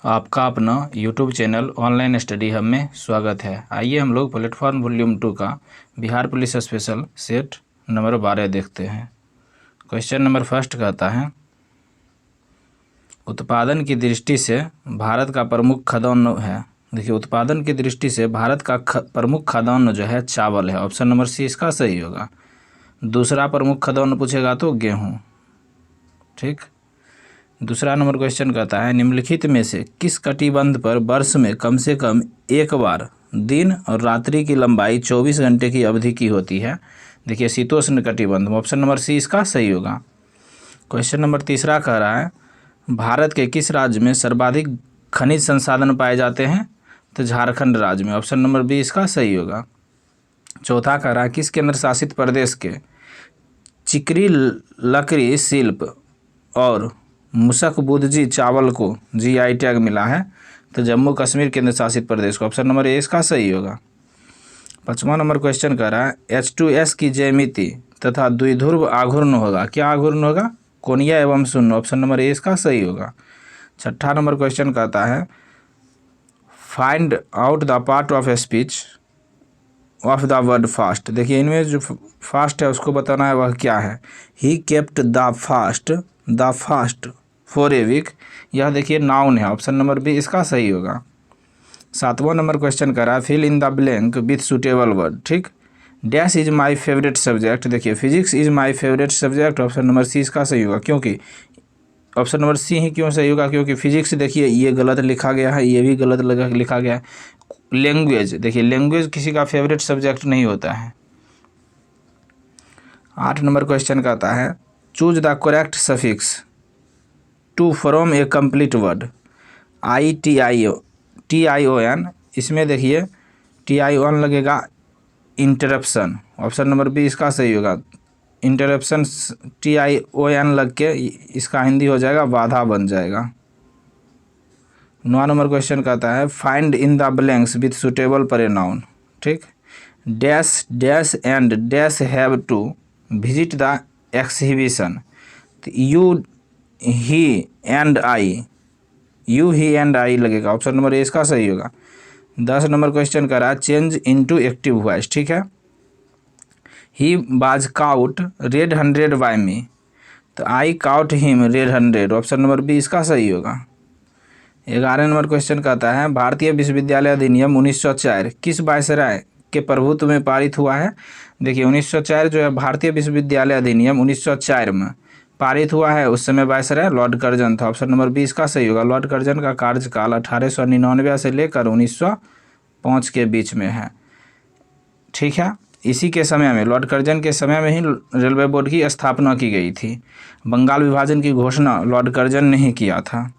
आपका अपना YouTube channel online study hub में स्वागत है। आइए हम लोग प्लेटफॉर्म वॉल्यूम 2 का Bihar police special set number 12 देखते हैं। क्वेश्चन नंबर फर्स्ट कहता है, उत्पादन की दृष्टि से भारत का प्रमुख खाद्यान्न है। देखिए, उत्पादन की दृष्टि से भारत का प्रमुख खाद्यान्न जो है चावल है। ऑप्शन नंबर सी इसका सही होगा। दूसरा प्रमुख खाद्यान्न पूछेगा तो गेहूँ। ठीक। दूसरा नंबर क्वेश्चन कहता है, निम्नलिखित में से किस कटिबंध पर वर्ष में कम से कम एक बार दिन और रात्रि की लंबाई 24 घंटे की अवधि की होती है। देखिए, शीतोष्ण कटिबंध। ऑप्शन नंबर सी इसका सही होगा। क्वेश्चन नंबर तीसरा कह रहा है, भारत के किस राज्य में सर्वाधिक खनिज संसाधन पाए जाते हैं? तो झारखंड राज्य में। ऑप्शन नंबर बी इसका सही होगा। चौथा कह रहा है, किस केंद्र शासित प्रदेश के चिकरी लकड़ी शिल्प और मुशक बुदजी चावल को जीआई टैग मिला है? तो जम्मू कश्मीर केंद्र शासित प्रदेश को। ऑप्शन नंबर ए इसका सही होगा। पाँचवां नंबर क्वेश्चन कर रहा है, H2S की ज्यामिति तथा द्विध्रुव आघूर्ण होगा। क्या आघूर्ण होगा? कोनिया एवं शून्य। ऑप्शन नंबर ए इसका सही होगा। छठा नंबर क्वेश्चन कहता है, find out the part of speech of the word fast. देखिए, इनमें जो फास्ट है उसको बताना है वह क्या है। He kept the fast for a week. यह देखिए नाउन है। ऑप्शन नंबर बी इसका सही होगा। सातवां नंबर क्वेश्चन कर रहा है, fill in the blank with suitable word. ठीक। Dash is my favourite subject. देखिए, physics is my favourite subject. Option number C इसका सही होगा। क्योंकि ऑप्शन नंबर सी ही क्यों सही होगा? क्योंकि फिजिक्स देखिए ये गलत लिखा गया है, ये भी गलत लिखा गया है। लैंग्वेज, देखिए लैंग्वेज किसी का फेवरेट सब्जेक्ट नहीं होता है। 8 नंबर क्वेश्चन कहता है, choose the correct suffix to from a complete word. TION। इसमें देखिए TION लगेगा इंटरप्शन। ऑप्शन नंबर बी इसका सही होगा। इंटरप्शन TION लग के इसका हिंदी हो जाएगा बाधा बन जाएगा। 9 नंबर क्वेश्चन कहता है, find in the blanks with suitable pronoun. ठीक। Dash dash and dash have to visit the exhibition. You he and I लगेगा। ऑप्शन नंबर ए इसका सही होगा। 10 नंबर क्वेश्चन कर रहा है, चेंज इनटू एक्टिव वॉइस। ठीक है। ही बाज काउट रेड 100 बाय मी। तो I caught him red 100। Option number B इसका सही होगा। 11 नंबर क्वेश्चन कहता है, भारतीय विश्वविद्यालय अधिनियम 1904 किस वायसराय के प्रभुत्व में पारित हुआ है? देखिए, 1904 जो है भारतीय विश्वविद्यालय अधिनियम 1904 में पारित हुआ है। उस समय वायसराय लॉर्ड कर्जन था। ऑप्शन नंबर बी इसका सही होगा। लॉर्ड कर्जन का कार्यकाल 1899 से लेकर 1905 के बीच में है। ठीक है। इसी के समय में, लॉर्ड कर्जन के समय में ही रेलवे बोर्ड की स्थापना की गई थी। बंगाल विभाजन की घोषणा लॉर्ड कर्जन ने ही किया था।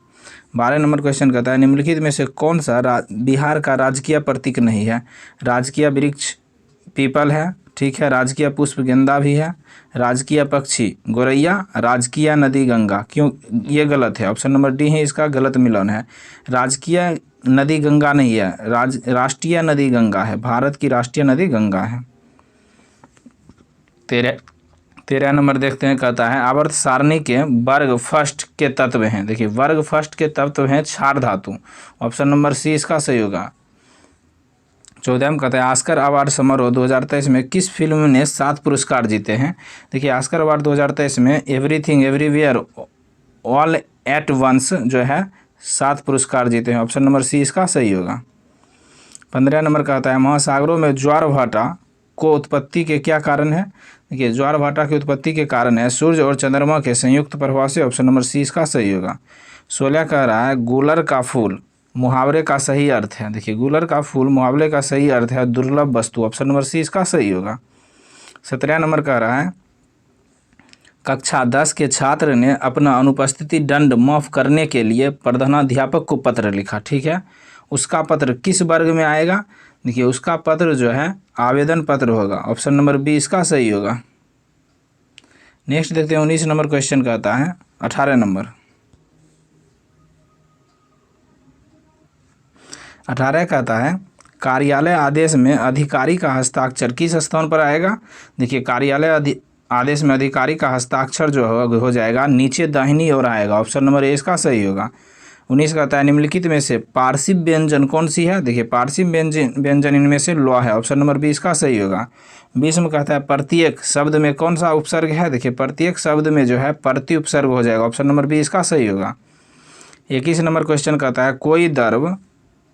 12 नंबर क्वेश्चन कहता है, निम्नलिखित में से कौन सा बिहार का राजकीय प्रतीक नहीं है? राजकीय वृक्ष पीपल है। ठीक है। राजकीय पुष्प गेंदा भी है। राजकीय पक्षी गोरैया। राजकीय नदी गंगा। क्यों? ये गलत है। ऑप्शन नंबर डी है इसका गलत मिलान है। राजकीय नदी गंगा नहीं है, राष्ट्रीय नदी गंगा है। भारत की राष्ट्रीय नदी गंगा है। 13 नंबर देखते हैं, कहता है, आवर्त सारणी के वर्ग फर्स्ट के तत्व हैं। देखिए, वर्ग फर्स्ट के तत्व हैं क्षार धातु। ऑप्शन नंबर सी इसका सही होगा। 14 में कहता है, ऑस्कर अवार्ड समारोह 2023 में किस फिल्म ने 7 पुरस्कार जीते हैं? देखिए, ऑस्कर अवार्ड 2023 में everything everywhere all at once जो है 7 पुरस्कार जीते हैं। ऑप्शन नंबर सी इसका सही होगा। 15 नंबर कहता है, महासागरों में ज्वार भाटा को उत्पत्ति के क्या कारण है? देखिए, ज्वार भाटा की उत्पत्ति के कारण है सूर्य और चंद्रमा के संयुक्त प्रभाव से। ऑप्शन नंबर सी इसका सही होगा। 16 कह रहा है, गुलर का फूल मुहावरे का सही अर्थ है। देखिए, गुलर का फूल मुहावरे का सही अर्थ है दुर्लभ वस्तु। ऑप्शन नंबर सी इसका सही होगा। 17 नंबर कह रहा है, कक्षा 10 के छात्र ने अपना अनुपस्थिति दंड माफ करने के लिए प्रधानाध्यापक को पत्र लिखा। ठीक है। उसका पत्र किस वर्ग में आएगा? देखिए, उसका पत्र जो है आवेदन पत्र होगा। ऑप्शन नंबर बी इसका सही होगा। नेक्स्ट देखते हैं, 19 नंबर क्वेश्चन कहता है, 18 नंबर 18 कहता है, कार्यालय आदेश में अधिकारी का हस्ताक्षर किस स्थान पर आएगा? देखिए, कार्यालय आदेश में अधिकारी का हस्ताक्षर जो हो जाएगा नीचे दाहिनी ओर आएगा। ऑप्शन नंबर ए इसका सही होगा। 19 कहता है निम्नलिखित में से पार्श्व व्यंजन कौन सी है। देखिए पार्श्व व्यंजन इनमें से ल है, ऑप्शन नंबर 20 का सही होगा। 20 में कहता है प्रत्येक शब्द में कौन सा उपसर्ग है। देखिए प्रत्येक शब्द में जो है प्रति उपसर्ग हो जाएगा, ऑप्शन नंबर 20 का सही होगा। 21 नंबर क्वेश्चन कहता है कोई द्रव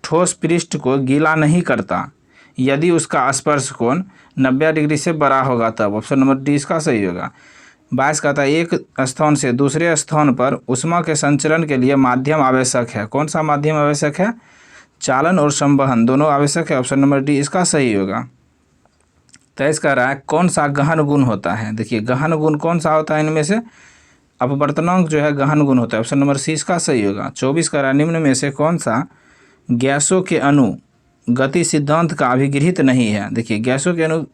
ठोस पृष्ठ को गीला नहीं करता यदि उसका स्पर्श कोण 90 डिग्री से बड़ा होगा तब, ऑप्शन नंबर 20 का सही होगा। 22 कहता है एक स्थान से दूसरे स्थान पर ऊष्मा के संचरण के लिए माध्यम आवश्यक है। कौन सा माध्यम आवश्यक है। चालन और संवहन दोनों आवश्यक है, ऑप्शन नंबर डी इसका सही होगा। 23 कह रहा है कौन सा गहन गुण होता है। देखिए गहन गुण कौन सा होता है इनमें से, अपवर्तनांक जो है गहन गुण होता है, ऑप्शन नंबर सी इसका सही होगा। 24 कह रहा है निम्न में से कौन सा गैसों के अणु गति सिद्धांत का अभिगृहित नहीं है। देखिए गैसों के अणु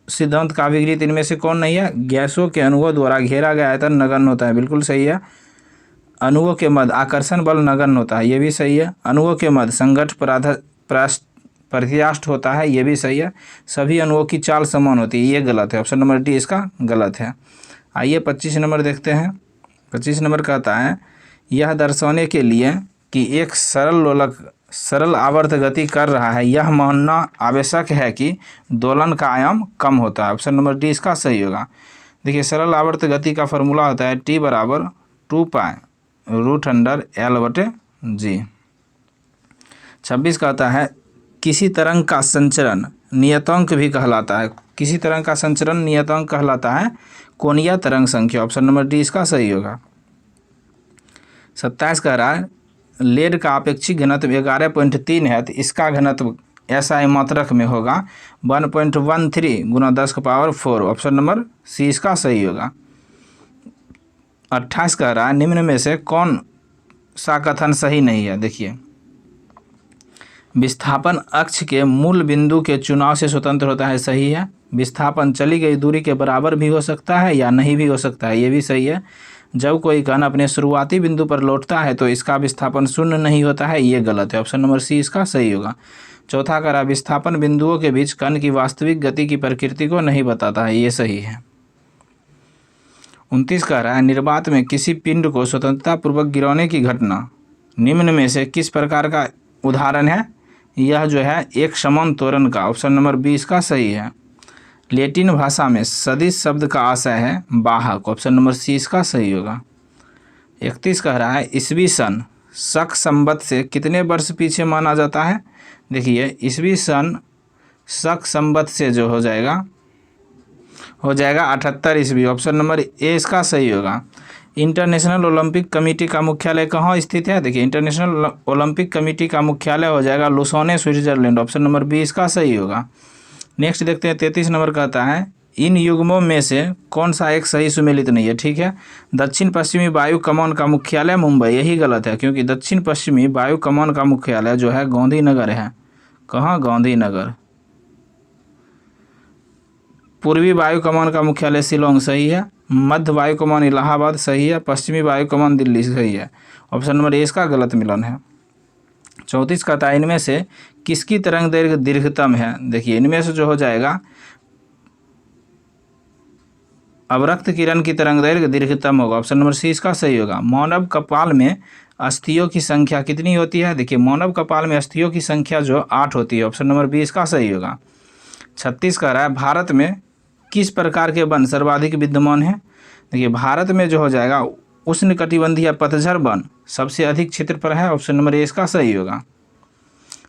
सिद्धांत का अभिगृहित इनमें से कौन नहीं है। गैसों के अणुओं द्वारा घेरा गया आयतन नगण्य होता है, बिल्कुल सही है। अणुओं के मध्य आकर्षण बल नगण्य होता है, ये भी सही है। अणुओं के मध्य संघट्ट प्रत्याष्ट होता है, ये भी सही है। सभी अणुओं की चाल समान होती है, ये गलत है, ऑप्शन नंबर डी इसका गलत है। आइए 25 नंबर देखते हैं। 25 नंबर कहता है यह दर्शाने के लिए कि एक सरल लोलक सरल आवर्त गति कर रहा है यह मानना आवश्यक है कि दोलन का आयाम कम होता है, ऑप्शन नंबर डी इसका सही होगा। देखिए सरल आवर्त गति का फॉर्मूला होता है T बराबर 2π√L/g। 26 कहता है किसी तरंग का संचरण नियतांक भी कहलाता है। किसी तरंग का संचरण नियतांक कहलाता है कोणीय तरंग संख्या, ऑप्शन नंबर डी इसका सही होगा। 27 कह रहा है लेड का अपेक्षित घनत्व 11.3 है तो इसका घनत्व SI मात्रक में होगा 1.13 गुना 10⁴, ऑप्शन नंबर सी इसका सही होगा। 28 कह रहा है निम्न में से कौन सा कथन सही नहीं है। देखिए विस्थापन अक्ष के मूल बिंदु के चुनाव से स्वतंत्र होता है, सही है। विस्थापन चली गई दूरी के बराबर भी हो सकता है या नहीं भी हो सकता है, ये भी सही है। जब कोई कण अपने शुरुआती बिंदु पर लौटता है तो इसका विस्थापन शून्य नहीं होता है, ये गलत है, ऑप्शन नंबर सी इसका सही होगा। चौथा कह रहा विस्थापन बिंदुओं के बीच कण की वास्तविक गति की प्रकृति को नहीं बताता है, ये सही है। 29 कह रहा है निर्वात में किसी पिंड को स्वतंत्रता पूर्वक गिराने की घटना निम्न में से किस प्रकार का उदाहरण है। यह जो है एक समान त्वरण का, ऑप्शन नंबर बी इसका सही है। लैटिन भाषा में सदिश शब्द का आशय है वाहक, ऑप्शन नंबर सी इसका सही होगा। 31 कह रहा है ईस्वी सन शक संवत से कितने वर्ष पीछे माना जाता है। देखिए ईस्वी सन शक संवत से जो हो जाएगा 78 ईस्वी, ऑप्शन नंबर ए इसका सही होगा। इंटरनेशनल ओलंपिक कमेटी का मुख्यालय कहाँ स्थित है। देखिए इंटरनेशनल ओलंपिक कमेटी का मुख्यालय हो जाएगा Lausanne, Switzerland, option number B इसका सही होगा। नेक्स्ट देखते हैं 33 नंबर कहता है इन युग्मों में से कौन सा एक सही सुमेलित नहीं है। ठीक है, दक्षिण पश्चिमी वायु कमान का मुख्यालय मुंबई, यही गलत है क्योंकि दक्षिण पश्चिमी वायु कमान का मुख्यालय जो है गांधीनगर है। कहाँ, गांधीनगर। पूर्वी वायु कमान का मुख्यालय शिलोंग, सही है। मध्य वायु कमान इलाहाबाद, सही है। पश्चिमी वायु कमान दिल्ली, सही है, ऑप्शन नंबर ए इसका गलत मिलन है। 34 कहता है इनमें से किसकी तरंग दैर्घ्य दीर्घतम है। देखिए इनमें से जो हो जाएगा अवरक्त किरण की तरंग दैर्घ्य दीर्घतम होगा, ऑप्शन नंबर सी इसका सही होगा। मानव कपाल में अस्थियों की संख्या कितनी होती है। देखिए मानव कपाल में अस्थियों की संख्या जो 8 होती है, ऑप्शन नंबर बी इसका सही होगा। 36 कह रहा है भारत में किस प्रकार के वन सर्वाधिक विद्यमान है। देखिए भारत में जो हो जाएगा उष्णकटिबंधीय पतझड़ वन सबसे अधिक क्षेत्र पर है, ऑप्शन नंबर ए इसका सही होगा।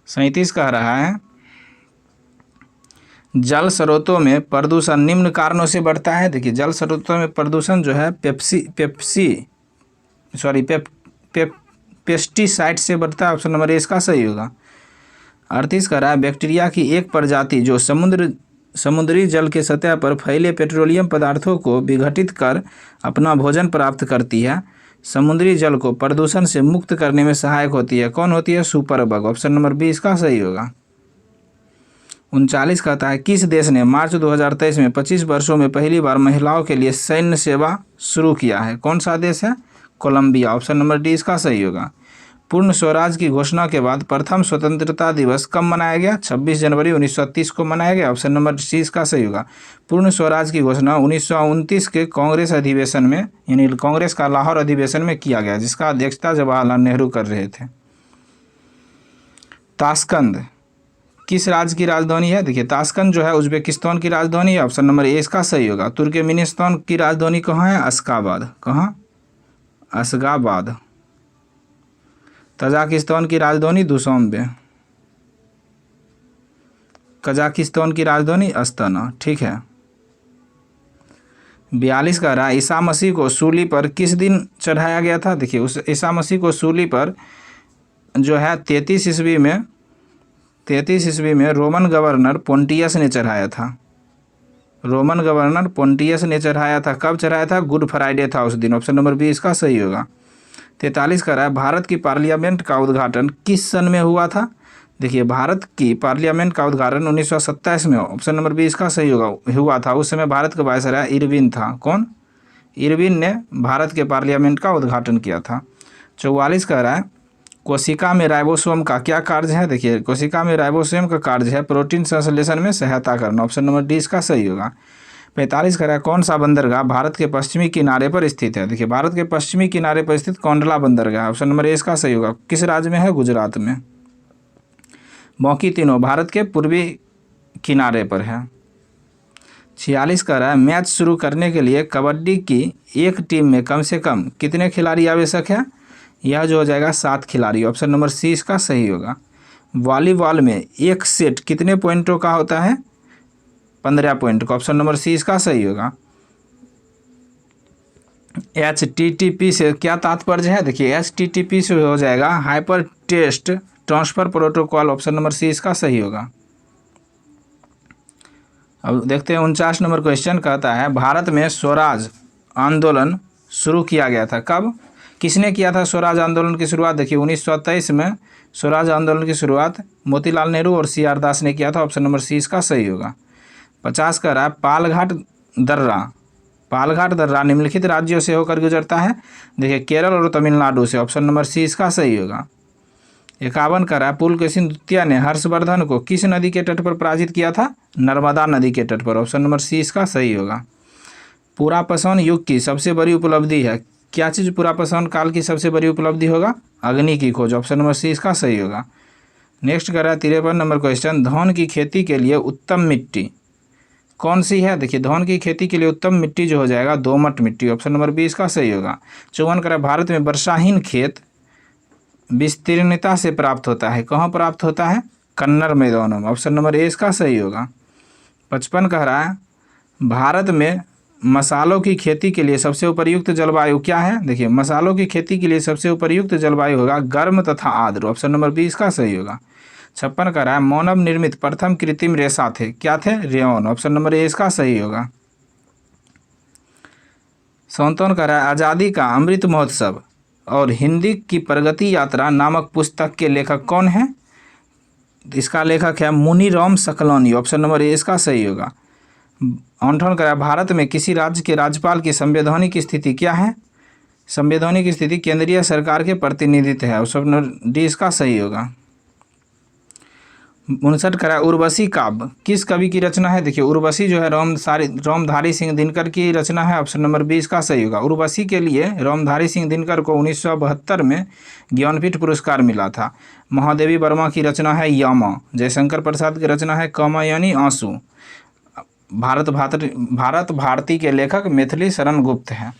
37 कह रहा है जल स्रोतों में प्रदूषण निम्न कारणों से बढ़ता है। देखिए जल स्रोतों में प्रदूषण जो है पेस्टिसाइड से बढ़ता है, ऑप्शन नंबर ए इसका सही होगा। 38 कह रहा है बैक्टीरिया की एक प्रजाति जो समुद्री जल के सतह पर फैले पेट्रोलियम पदार्थों को विघटित कर अपना भोजन प्राप्त करती है, समुद्री जल को प्रदूषण से मुक्त करने में सहायक होती है। कौन होती है, super bug, option number B इसका सही होगा। 39 कहता है किस देश ने मार्च 2023 में 25 वर्षों में पहली बार महिलाओं के लिए सैन्य सेवा शुरू किया है। कौन सा देश है, कोलंबिया, ऑप्शन नंबर डी इसका सही होगा। पूर्ण स्वराज की घोषणा के बाद प्रथम स्वतंत्रता दिवस कब मनाया गया? 26 जनवरी 1930 को मनाया गया। ऑप्शन नंबर सी इसका सही होगा। पूर्ण स्वराज की घोषणा 1929 के कांग्रेस अधिवेशन में, यानी कांग्रेस का लाहौर अधिवेशन में किया गया, जिसका अध्यक्षता जवाहरलाल नेहरू कर रहे थे। ताशकंद किस राज्य की राजधानी है? देखिए ताशकंद जो है उज्बेकिस्तान की राजधानी है। ऑप्शन नंबर ए इसका सही होगा। तुर्कमेनिस्तान की राजधानी कहाँ है? अशगाबाद। कहाँ? अशगाबाद। तजाकिस्तान की राजधानी दुशांबे। कजाकिस्तान की राजधानी अस्ताना। ठीक है। 42 का रहा, ईसा मसीह को सूली पर किस दिन चढ़ाया गया था? देखिए उस ईसा मसीह को सूली पर जो है 33 ईस्वी में रोमन गवर्नर पोंटियस ने चढ़ाया था। रोमन गवर्नर पोंटियस ने चढ़ाया था। कब चढ़ाया था? गुड फ्राइडे था उस दिन। ऑप्शन नंबर बी इसका सही होगा। 43 का रहा है, भारत की पार्लियामेंट का उद्घाटन किस सन में हुआ था? देखिए भारत की पार्लियामेंट का उद्घाटन 1927 में, ऑप्शन नंबर बी इसका सही होगा, हुआ था। उस समय भारत का वायसराय इरविन था। कौन? इरविन ने भारत के पार्लियामेंट का उद्घाटन किया था। 44 का रहा है, कोशिका में राइबोसोम का क्या कार्य है? देखिए कोशिका में राइबोसोम का कार्य है प्रोटीन संश्लेषण में सहायता करना। ऑप्शन नंबर डी इसका सही होगा। 45 का रहा है, कौन सा बंदरगाह भारत के पश्चिमी किनारे पर स्थित है? देखिए भारत के पश्चिमी किनारे पर स्थित कोंडला बंदरगाह। ऑप्शन नंबर ए इसका सही होगा। किस राज्य में है? गुजरात में। बाकी तीनों भारत के पूर्वी किनारे पर है। 46 का रहा है, मैच शुरू करने के लिए कबड्डी की एक टीम में कम से कम कितने खिलाड़ी आवश्यक है? यह जो हो जाएगा 7 खिलाड़ी। ऑप्शन नंबर सी इसका सही होगा। वॉलीबॉल में एक सेट कितने पॉइंटों का होता है? 15 पॉइंट का। ऑप्शन नंबर सी इसका सही होगा। HTTP से क्या तात्पर्य है? देखिए HTTP से हो जाएगा hyper text transfer protocol. Option number C इसका सही होगा। अब देखते हैं 49 नंबर क्वेश्चन कहता है, भारत में स्वराज आंदोलन शुरू किया गया था। कब? किसने किया था स्वराज आंदोलन की शुरुआत? देखिए 1923 में स्वराज आंदोलन की शुरुआत मोतीलाल नेहरू और CR दास ने किया था। ऑप्शन नंबर सी इसका सही होगा। 50 का रहा, पालघाट दर्रा निम्नलिखित राज्यों से होकर गुजरता है। देखिए केरल और तमिलनाडु से। ऑप्शन नंबर सी इसका सही होगा। 51 का रहा, पुलकेशिन द्वितीय ने हर्षवर्धन को किस नदी के तट पर पराजित किया था? नर्मदा नदी के तट पर। ऑप्शन नंबर सी इसका सही होगा। पुरापाषाण युग की सबसे बड़ी उपलब्धि है। क्या चीज़ पुरापाषाण काल की सबसे बड़ी उपलब्धि होगा? अग्नि की खोज। ऑप्शन नंबर सी इसका सही होगा। नेक्स्ट कर रहा है 53 नंबर क्वेश्चन, धान की खेती के लिए उत्तम मिट्टी कौन सी है? देखिए धान की खेती के लिए उत्तम मिट्टी जो हो जाएगा दोमट मिट्टी। ऑप्शन नंबर बी इसका सही होगा। 54 का भारत में वर्षाहीन खेत विस्तीर्णता से प्राप्त होता है। कहाँ प्राप्त होता है? कन्नड़ मैदानों में। ऑप्शन नंबर ए इसका सही होगा। 55 कह रहा है, भारत में मसालों की खेती के लिए सबसे उपयुक्त जलवायु क्या है? देखिए मसालों की खेती के लिए सबसे उपयुक्त जलवायु होगा गर्म तथा आर्द्र। ऑप्शन नंबर बी इसका सही होगा। 56 का रहा है, मानव निर्मित प्रथम कृत्रिम रेशा थे। क्या थे? रेयन। ऑप्शन नंबर ए इसका सही होगा। 57 का रहा है, आज़ादी का अमृत महोत्सव और हिंदी की प्रगति यात्रा नामक पुस्तक के लेखक कौन है? इसका लेखक है Muniram Saklani. Option number A इसका सही होगा। 58 का भारत में किसी राज्य के राज्यपाल की संवैधानिक स्थिति क्या है? संवैधानिक स्थिति केंद्रीय सरकार के प्रतिनिधित्व है। ऑप्शन नंबर डी इसका सही होगा। 59 का उर्वशी काव्य किस कवि की रचना है? देखिए उर्वशी जो है रामधारी सिंह दिनकर की रचना है। ऑप्शन नंबर बी इसका सही होगा। उर्वशी के लिए रामधारी सिंह दिनकर को 1972 में ज्ञानपीठ पुरस्कार मिला था। महादेवी वर्मा की रचना है यामा। जयशंकर प्रसाद की रचना है कामा यानी आंसू। भारत भारती के लेखक मैथिली शरण गुप्त हैं।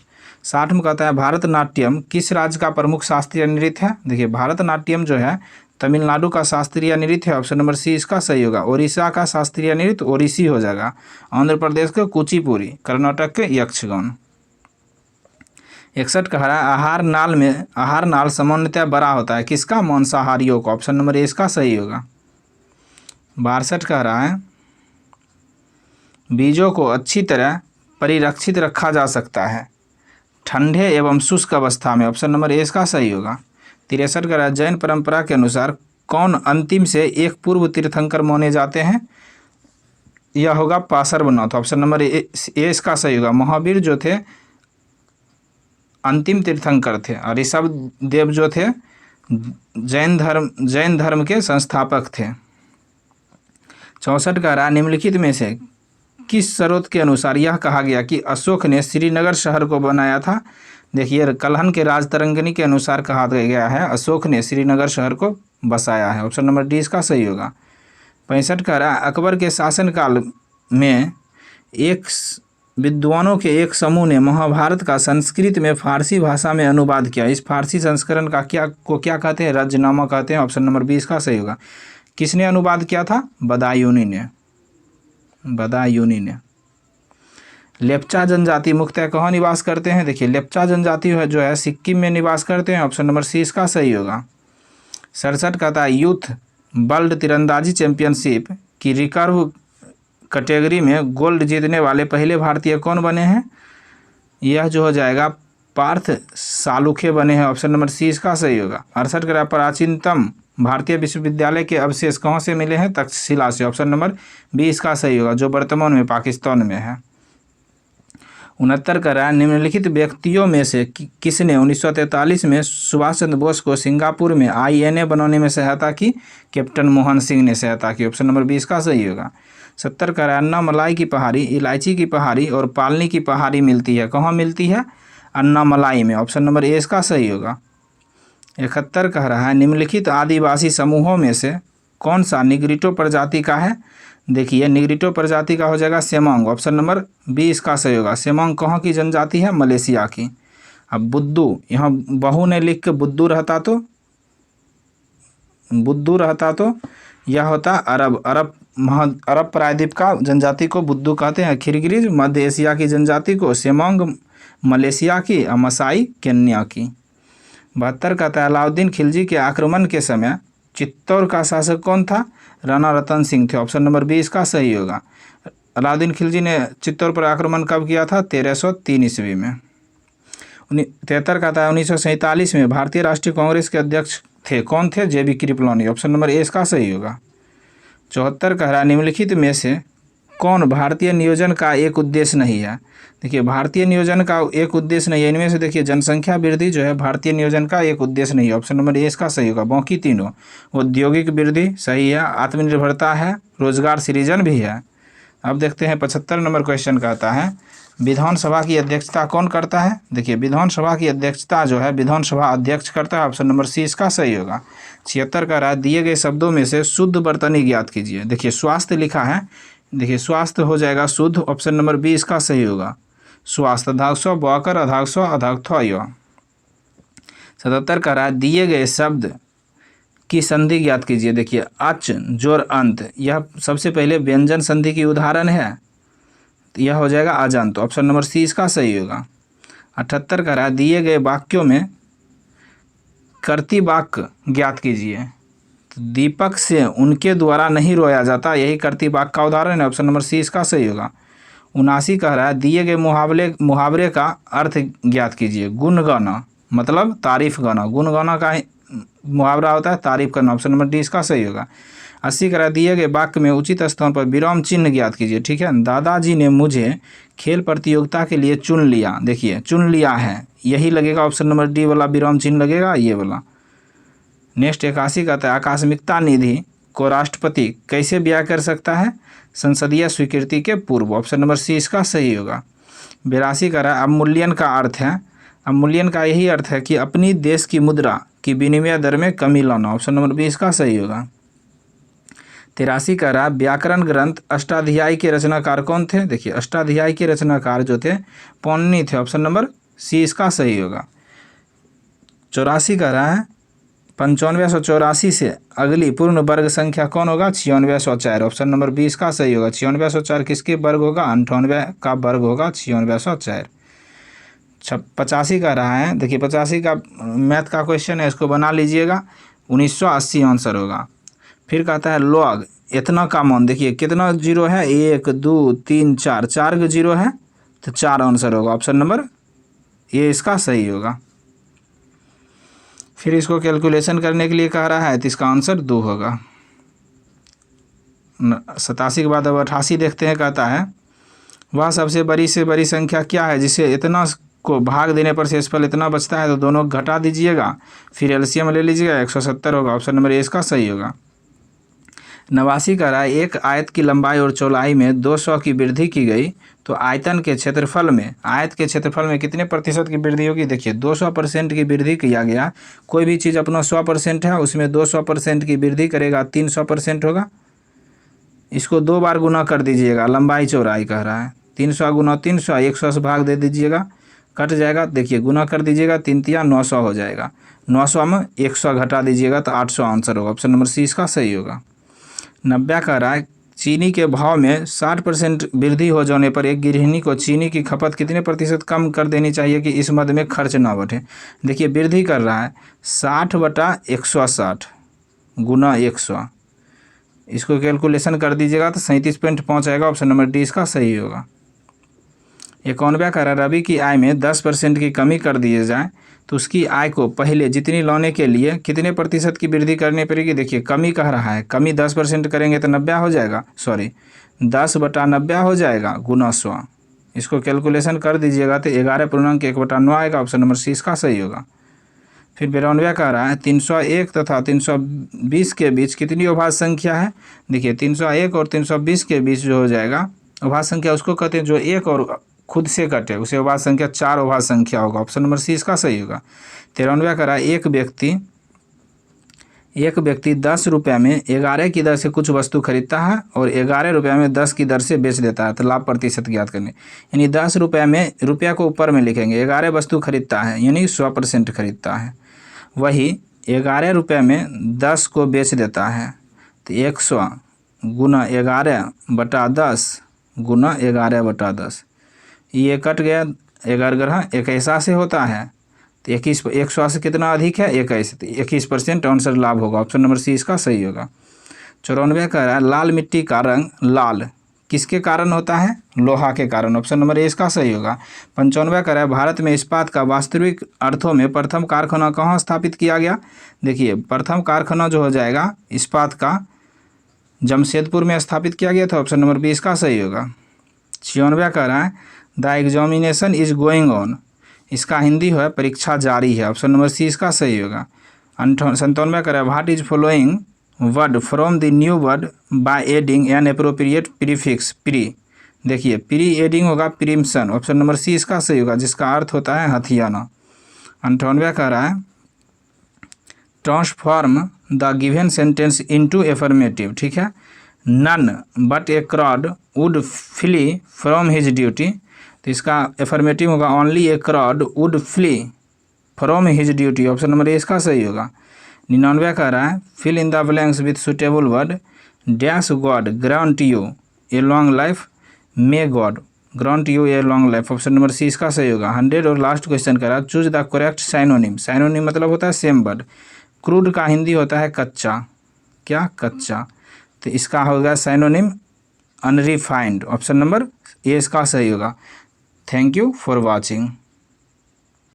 60 में कहता है, भारतनाट्यम किस राज्य का प्रमुख शास्त्रीय नृत्य है? देखिए भारतनाट्यम जो है तमिलनाडु का शास्त्रीय नृत्य है। ऑप्शन नंबर सी इसका सही होगा। ओडिशा का शास्त्रीय नृत्य ओडिसी हो जाएगा। आंध्र प्रदेश का कुचिपुड़ी, कर्नाटक के यक्षगान। 61 कह रहा है, आहार नाल सामान्यतः बड़ा होता है। किसका? मांसाहारियों का। ऑप्शन नंबर ए इसका सही होगा। 62 कह रहा है, बीजों को अच्छी तरह परिरक्षित रखा जा सकता है ठंडे एवं शुष्क अवस्था में। ऑप्शन नंबर ए इसका सही होगा। 63 का जैन परंपरा के अनुसार कौन अंतिम से एक पूर्व तीर्थंकर माने जाते हैं? यह होगा पार्श्वनाथ। ऑप्शन नंबर ए इसका सही होगा। महावीर जो थे अंतिम तीर्थंकर थे और ऋषभ देव जो थे जैन धर्म के संस्थापक थे। 64 कह रहा है निम्नलिखित में से किस स्रोत के अनुसार यह कहा गया कि अशोक ने श्रीनगर शहर को बनाया था। देखिए कल्हण के राजतरंगिणी के अनुसार कहा गया है अशोक ने श्रीनगर शहर को बसाया है। ऑप्शन नंबर डी इसका सही होगा। 65 कह रहा है अकबर के शासनकाल में विद्वानों के एक समूह ने महाभारत का संस्कृत में फारसी भाषा में अनुवाद किया। इस फारसी संस्करण का क्या कहते हैं? रजनामा कहते हैं। ऑप्शन नंबर बी इसका सही होगा। किसने अनुवाद किया था? बदायूनी ने। लेप्चा जनजाति मुख्यतः कहाँ निवास करते हैं? देखिए लेप्चा जनजाति जो है सिक्किम में निवास करते हैं। ऑप्शन नंबर सी इसका सही होगा। 67 कहता है यूथ वर्ल्ड तीरंदाजी चैंपियनशिप की रिकर्व कैटेगरी में गोल्ड जीतने वाले पहले भारतीय कौन बने हैं? यह जो हो जाएगा पार्थ सालुखे बने हैं। ऑप्शन नंबर सी इसका सही होगा। 68 कह रहा है प्राचीनतम भारतीय विश्वविद्यालय के अवशेष कहाँ से मिले हैं? तक्षशिला से। ऑप्शन नंबर बी इसका सही होगा जो वर्तमान में पाकिस्तान में है। 69 कह रहा है निम्नलिखित व्यक्तियों में से किसने 1943 में सुभाष चंद्र बोस को सिंगापुर में INA बनाने में सहायता की? कैप्टन मोहन सिंह ने सहायता की। ऑप्शन नंबर बी इसका सही होगा। 70 कह रहा है अन्नामलाई की पहाड़ी, इलायची की पहाड़ी और पालनी की पहाड़ी मिलती है। कहाँ मिलती है? अन्नामलाई में। ऑप्शन नंबर ए इसका सही होगा। 71 कह रहा है निम्नलिखित आदिवासी समूहों में से कौन सा निग्रिटो प्रजाति का है? देखिए निग्रिटो प्रजाति का हो जाएगा सेमोंग। ऑप्शन नंबर बी इसका सही होगा। सेमोंग कहाँ की जनजाति है? मलेशिया की। अब बुद्दू, यहाँ बहू ने लिख के बुद्दू रहता तो यह होता अरब प्रायद्वीप का जनजाति को बुद्दू कहते हैं। खिरगिरिज मध्य एशिया की जनजाति को, सेमोंग मलेशिया की और मसाई केन्या की। 72 कहता है अलाउद्दीन खिलजी के आक्रमण के समय चित्तौड़ का शासक कौन था? राणा रतन सिंह थे। ऑप्शन नंबर बी इसका सही होगा। अलाउद्दीन खिलजी ने चित्तौड़ पर आक्रमण कब किया था? 1303 ईस्वी में। 73 कहता है 1947 में भारतीय राष्ट्रीय कांग्रेस के अध्यक्ष थे। कौन थे? JB Kripalani. Option number A इसका सही होगा। 74 कह रहा है निम्नलिखित में से कौन भारतीय नियोजन का एक उद्देश्य नहीं है? देखिए भारतीय नियोजन का एक उद्देश्य नहीं है इनमें से। देखिए जनसंख्या वृद्धि जो है भारतीय नियोजन का एक उद्देश्य नहीं है। ऑप्शन नंबर ए इसका सही होगा। बाकी तीनों औद्योगिक वृद्धि सही है, आत्मनिर्भरता है, रोजगार सृजन भी है। अब देखते हैं 75 नंबर क्वेश्चन कहता है विधानसभा की अध्यक्षता कौन करता है? देखिए विधानसभा की अध्यक्षता जो है विधानसभा अध्यक्ष करता है। ऑप्शन नंबर सी इसका सही होगा। 76 का रहा दिए गए शब्दों में से शुद्ध वर्तनी ज्ञात कीजिए। देखिए स्वास्थ्य लिखा है, देखिए स्वास्थ्य हो जाएगा शुद्ध। ऑप्शन नंबर बी इसका सही होगा। स्वास्थ्य अधाक्ष बकर अधाक्ष अधाक्ष य। 77 का रहा दिए गए शब्द की संधि ज्ञात कीजिए। देखिए अच जोर अंत, यह सबसे पहले व्यंजन संधि की उदाहरण है, तो यह हो जाएगा अजंत। ऑप्शन नंबर सी इसका सही होगा। 78 का रहा दिए गए वाक्यों में कर्ती वाक्य ज्ञात कीजिए। तो दीपक से उनके द्वारा नहीं रोया जाता, यही कर्ती वाक्य का उदाहरण है। ऑप्शन नंबर सी इसका सही होगा। 79 कह रहा है दिए गए मुहावरे का अर्थ ज्ञात कीजिए। गुण गाना मतलब तारीफ गाना, गुण गाना का मुहावरा होता है तारीफ करना। ऑप्शन नंबर डी इसका सही होगा। 80 कह रहा है दिए गए वाक्य में उचित स्थान पर विराम चिन्ह ज्ञात कीजिए। ठीक है, दादाजी ने मुझे खेल प्रतियोगिता के लिए चुन लिया। देखिए चुन लिया है यही लगेगा। ऑप्शन नंबर डी वाला विराम चिन्ह लगेगा ये वाला। नेक्स्ट 81 कहता है आकस्मिकता निधि को राष्ट्रपति कैसे व्यय कर सकता है? संसदीय स्वीकृति के पूर्व। ऑप्शन नंबर सी इसका सही होगा। 82 कह रहा है अवमूल्यन का अर्थ है, अवमूल्यन का यही अर्थ है कि अपनी देश की मुद्रा की विनिमय दर में कमी लाना। ऑप्शन नंबर बी इसका सही होगा। 83 कह रहा है व्याकरण ग्रंथ अष्टाध्यायी के रचनाकार कौन थे? देखिए अष्टाध्यायी के रचनाकार जो थे पौनी थे। ऑप्शन नंबर सी इसका सही होगा। 84 कह रहा है 9584 से अगली पूर्ण वर्ग संख्या कौन होगा? 9604। ऑप्शन नंबर बी इसका सही होगा। 9604 किसके वर्ग होगा? 98 का वर्ग होगा 9604। 85 का रहा है, देखिए 85 का मैथ का क्वेश्चन है, इसको बना लीजिएगा। 1980 आंसर होगा। फिर कहता है लॉग इतना का मान, देखिए कितना जीरो है? 1 2 3 4, 4 का जीरो है तो 4 आंसर होगा। ऑप्शन नंबर ये इसका सही होगा। फिर इसको कैलकुलेशन करने के लिए कह रहा है तो इसका आंसर 2 होगा। 87 के बाद अब 88 देखते हैं। कहता है वह सबसे बड़ी से बड़ी संख्या क्या है जिसे इतना को भाग देने पर शेषफल इतना बचता है, तो दोनों घटा दीजिएगा, फिर एलसीएम ले लीजिएगा, 170 होगा। ऑप्शन नंबर ए इसका सही होगा। 89 कह रहा है एक आयत की लंबाई और चौड़ाई में 200 की वृद्धि की गई तो आयत के क्षेत्रफल में कितने प्रतिशत की वृद्धि होगी। देखिए 200% की वृद्धि किया गया, कोई भी चीज़ अपना 100% है, उसमें 200% की वृद्धि करेगा 300% होगा। इसको 2 बार गुना कर दीजिएगा, लंबाई चौड़ाई कह रहा है, 300 गुना 300, 100 से भाग दे दीजिएगा, कट जाएगा। देखिए गुना कर दीजिएगा, 3 तिया 900 हो जाएगा, 900 में 100 घटा दीजिएगा तो 800 आंसर होगा। ऑप्शन नंबर सी इसका सही होगा। 90 कह रहा है चीनी के भाव में 60% वृद्धि हो जाने पर एक गृहिणी को चीनी की खपत कितने प्रतिशत कम कर देनी चाहिए कि इस मद में खर्च ना बढ़े। देखिए वृद्धि कर रहा है 60/160 गुना 100, इसको कैलकुलेशन कर दीजिएगा तो 37.5 आएगा। ऑप्शन नंबर डी इसका सही होगा। 91 कह रहा है रवि की आय में 10% की कमी कर दिए जाए तो उसकी आय को पहले जितनी लाने के लिए कितने प्रतिशत की वृद्धि करनी पड़ेगी। देखिए कमी कह रहा है, कमी 10% करेंगे तो 90 हो जाएगा, 10/90 हो जाएगा गुना 100, इसको कैलकुलेशन कर दीजिएगा तो 11.1/9 आएगा। ऑप्शन नंबर सी इसका सही होगा। फिर 92 कह रहा है 301 तथा 320 के बीच कितनी अभाज्य संख्या है। देखिए 301 और 320 के बीच जो हो जाएगा अभाज्य संख्या उसको कहते हैं जो एक और खुद से कटे, उसे अभाज्य संख्या 4 अभाज्य संख्या होगा। ऑप्शन नंबर सी इसका सही होगा। 93 कह रहा है एक व्यक्ति 10 रुपये में 11 की दर से कुछ वस्तु खरीदता है और 11 रुपये में 10 की दर से बेच देता है, तो लाभ प्रतिशत ज्ञात करने। यानी 10 रुपये में, रुपया को ऊपर में लिखेंगे, 11 वस्तु खरीदता है यानी 100% खरीदता है, वही 11 रुपये में 10 को बेच देता है, तो 100 गुना 11/10 गुना 11/10, ये कट गया, 11 21 से होता है तो 100 से कितना अधिक है 21, तो 21% आंसर लाभ होगा। ऑप्शन नंबर सी इसका सही होगा। 94 कह रहा है लाल मिट्टी का रंग लाल किसके कारण होता है, लोहा के कारण। ऑप्शन नंबर ए इसका सही होगा। 95 कह रहा है भारत में इस्पात का वास्तविक अर्थों में प्रथम कारखाना कहाँ स्थापित किया गया। देखिए प्रथम कारखाना जो हो जाएगा इस्पात का जमशेदपुर में स्थापित किया गया था। ऑप्शन नंबर बी इसका सही होगा। 96 कह रहा है the examination is going on, इसका हिंदी है परीक्षा जारी है। ऑप्शन नंबर सी इसका सही होगा। 97 कह रहा है what is following word from the new word by adding N appropriate prefix pre. देखिए प्री एडिंग होगा प्रीम्पशन। ऑप्शन नंबर सी इसका सही होगा, जिसका अर्थ होता है हथियाना। 98 कह रहा है transform the given sentence into affirmative, ठीक है। None but a crowd would flee from his duty, तो इसका एफर्मेटिव होगा only a crowd would flee from his duty. Option number A इसका सही होगा। 99 कह रहा है fill in the blanks with suitable word dash God grant you a long life may God grant you a long life. Option number C इसका सही होगा। 100 और लास्ट क्वेश्चन कह रहा है choose the correct synonym. Synonym मतलब होता है सेम वर्ड। क्रूड का हिंदी होता है कच्चा, क्या कच्चा, तो इसका होगा synonym unrefined. Option number A इसका सही होगा। Thank you for watching.